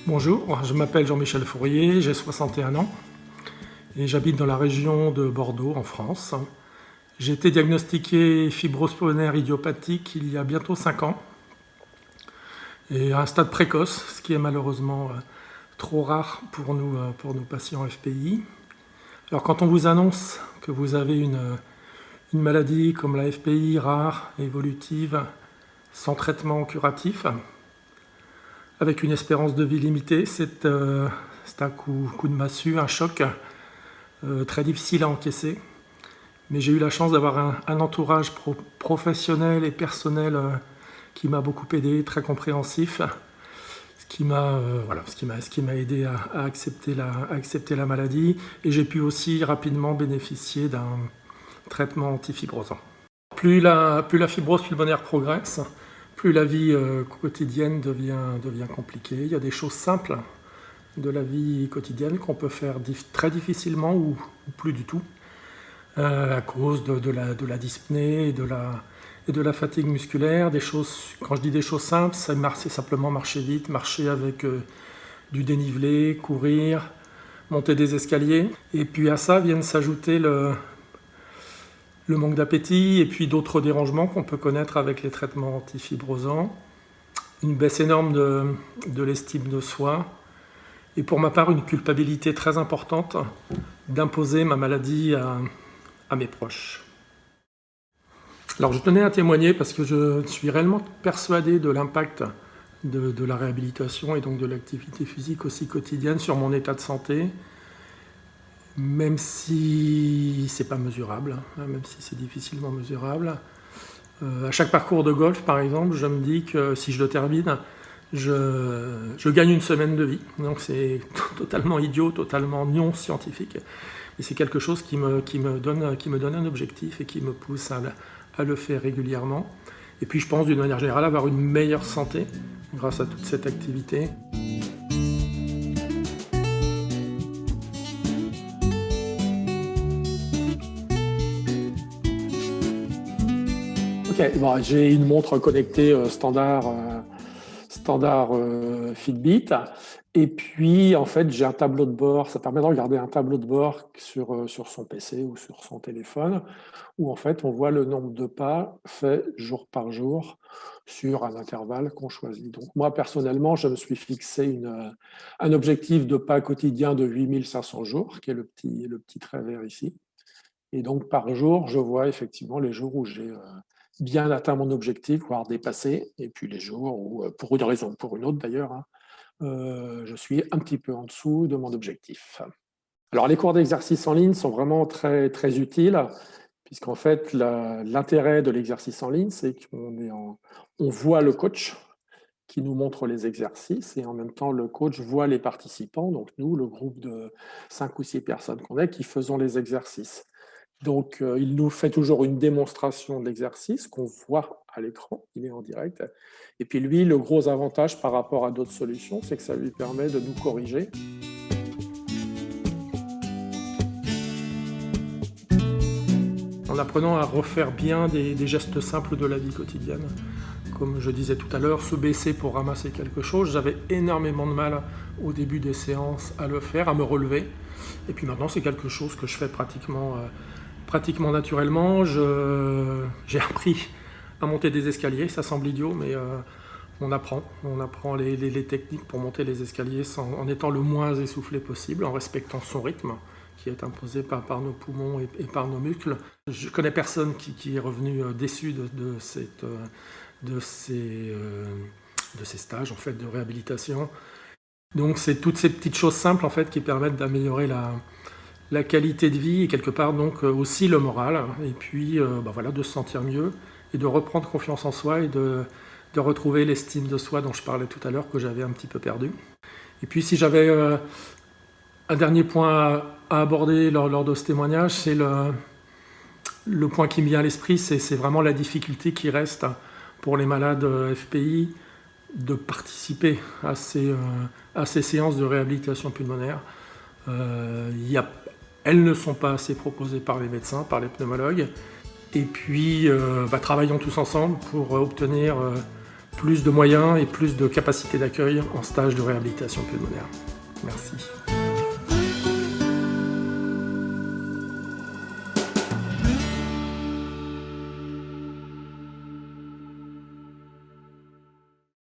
Bonjour, je m'appelle Jean-Michel Fourier, j'ai 61 ans et j'habite dans la région de Bordeaux en France. J'ai été diagnostiqué fibrose pulmonaire idiopathique il y a bientôt 5 ans et à un stade précoce, ce qui est malheureusement trop rare pour nous patients FPI. Alors quand on vous annonce que vous avez une maladie comme la FPI rare, évolutive, sans traitement curatif, avec une espérance de vie limitée, c'est un coup de massue, un choc très difficile à encaisser. Mais j'ai eu la chance d'avoir un entourage professionnel et personnel qui m'a beaucoup aidé, très compréhensif, ce qui m'a aidé à accepter la maladie. Et j'ai pu aussi rapidement bénéficier d'un traitement antifibrosant. Plus la fibrose pulmonaire progresse, plus la vie quotidienne devient compliquée. Il y a des choses simples de la vie quotidienne qu'on peut faire très difficilement ou plus du tout à cause de la dyspnée et de la fatigue musculaire. Quand je dis des choses simples, c'est simplement marcher vite, marcher avec du dénivelé, courir, monter des escaliers. Et puis à ça viennent s'ajouter le manque d'appétit et puis d'autres dérangements qu'on peut connaître avec les traitements antifibrosants, une baisse énorme de l'estime de soi et pour ma part une culpabilité très importante d'imposer ma maladie à mes proches. Alors je tenais à témoigner parce que je suis réellement persuadé de l'impact de la réhabilitation et donc de l'activité physique aussi quotidienne sur mon état de santé. Même si c'est pas mesurable, même si c'est difficilement mesurable. À chaque parcours de golf, par exemple, je me dis que si je le termine, je gagne une semaine de vie. Donc c'est totalement idiot, totalement non scientifique. Et c'est quelque chose qui me donne un objectif et qui me pousse à le faire régulièrement. Et puis je pense d'une manière générale avoir une meilleure santé grâce à toute cette activité. Ok, bon, j'ai une montre connectée standard Fitbit. Et puis, en fait, j'ai un tableau de bord. Ça permet de regarder un tableau de bord sur son PC ou sur son téléphone, où en fait, on voit le nombre de pas faits jour par jour sur un intervalle qu'on choisit. Donc, moi, personnellement, je me suis fixé un objectif de pas quotidien de 8500 jours, qui est le petit trait vert ici. Et donc, par jour, je vois effectivement les jours où j'ai bien atteint mon objectif, voire dépassé, et puis les jours où, pour une raison ou pour une autre d'ailleurs, je suis un petit peu en dessous de mon objectif. Alors, les cours d'exercice en ligne sont vraiment très, très utiles, puisqu'en fait, l'intérêt de l'exercice en ligne, c'est qu'on voit le coach qui nous montre les exercices, et en même temps, le coach voit les participants, donc nous, le groupe de 5 ou 6 personnes qu'on est, qui faisons les exercices. Donc, il nous fait toujours une démonstration de l'exercice qu'on voit à l'écran, il est en direct. Et puis lui, le gros avantage par rapport à d'autres solutions, c'est que ça lui permet de nous corriger. En apprenant à refaire bien des gestes simples de la vie quotidienne. Comme je disais tout à l'heure, se baisser pour ramasser quelque chose, j'avais énormément de mal au début des séances à le faire, à me relever. Et puis maintenant, c'est quelque chose que je fais pratiquement naturellement. J'ai appris à monter des escaliers, ça semble idiot, mais on apprend les techniques pour monter les escaliers en étant le moins essoufflé possible, en respectant son rythme qui est imposé par nos poumons et par nos muscles. Je connais personne qui est revenu déçu de ces stages en fait, de réhabilitation. Donc c'est toutes ces petites choses simples en fait, qui permettent d'améliorer la qualité de vie et quelque part donc aussi le moral, et puis de se sentir mieux et de reprendre confiance en soi et de retrouver l'estime de soi dont je parlais tout à l'heure, que j'avais un petit peu perdu. Et puis si j'avais un dernier point à aborder lors de ce témoignage, c'est le point qui me vient à l'esprit, c'est vraiment la difficulté qui reste pour les malades FPI de participer à ces séances de réhabilitation pulmonaire. Elles ne sont pas assez proposées par les médecins, par les pneumologues. Et puis, travaillons tous ensemble pour obtenir plus de moyens et plus de capacité d'accueil en stage de réhabilitation pulmonaire. Merci.